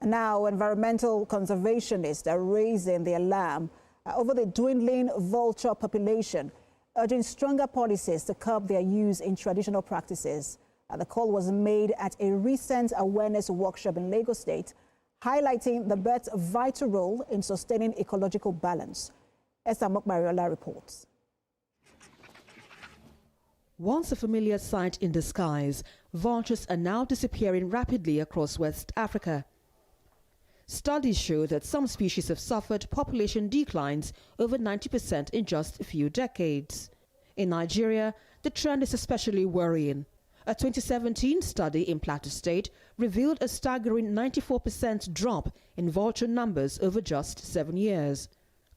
Now, environmental conservationists are raising the alarm over the dwindling vulture population, urging stronger policies to curb their use in traditional practices. The call was made at a recent awareness workshop in Lagos State, highlighting the bird's vital role in sustaining ecological balance. Esther Mokbariola reports. Once a familiar sight in the skies, vultures are now disappearing rapidly across West Africa. Studies show that some species have suffered population declines over 90% in just a few decades. In Nigeria, the trend is especially worrying. A 2017 study in Plateau State revealed a staggering 94% drop in vulture numbers over just 7 years.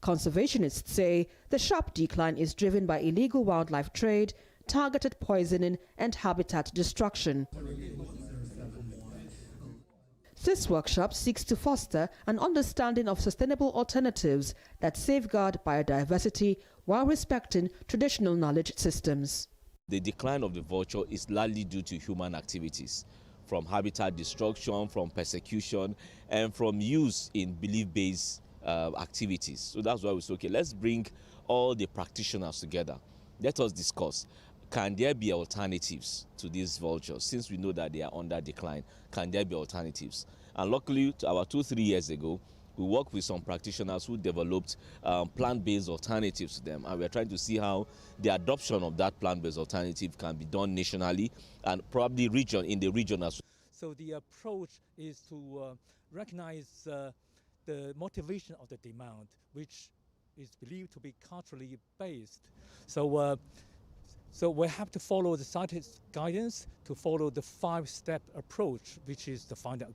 Conservationists say the sharp decline is driven by illegal wildlife trade, targeted poisoning, and habitat destruction. This workshop seeks to foster an understanding of sustainable alternatives that safeguard biodiversity while respecting traditional knowledge systems. The decline of the vulture is largely due to human activities, from habitat destruction, from persecution, and from use in belief-based activities. So that's why we say, okay, let's bring all the practitioners together. Let us discuss. Can there be alternatives to these vultures? Since we know that they are under decline, can there be alternatives? And luckily, about 2-3 years ago, we worked with some practitioners who developed plant-based alternatives to them. And we're trying to see how the adoption of that plant-based alternative can be done nationally and probably in the region as well. So the approach is to recognize the motivation of the demand, which is believed to be culturally based. So we have to follow the scientific guidance to follow the 5-step approach, which is to find out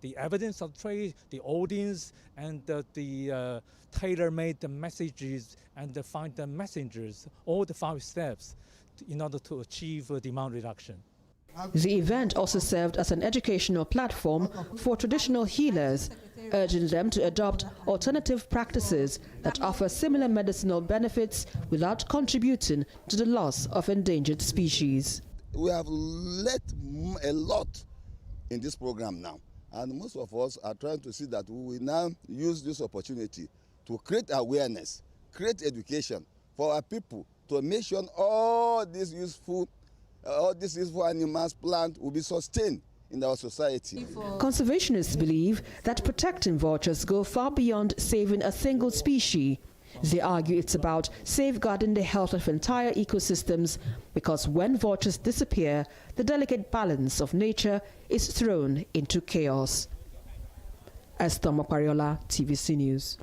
the evidence of trade, the audience, and the tailor-made messages, and find the messengers, all the 5 steps in order to achieve demand reduction. The event also served as an educational platform for traditional healers, urging them to adopt alternative practices that offer similar medicinal benefits without contributing to the loss of endangered species. We have learned a lot in this program now, and most of us are trying to see that we will now use this opportunity to create awareness, create education for our people to make sure all these useful animals, plants will be sustained in our society. Conservationists believe that protecting vultures go far beyond saving a single species. They argue it's about safeguarding the health of entire ecosystems, because when vultures disappear, the delicate balance of nature is thrown into chaos. Esther Mokbariola, TVC News.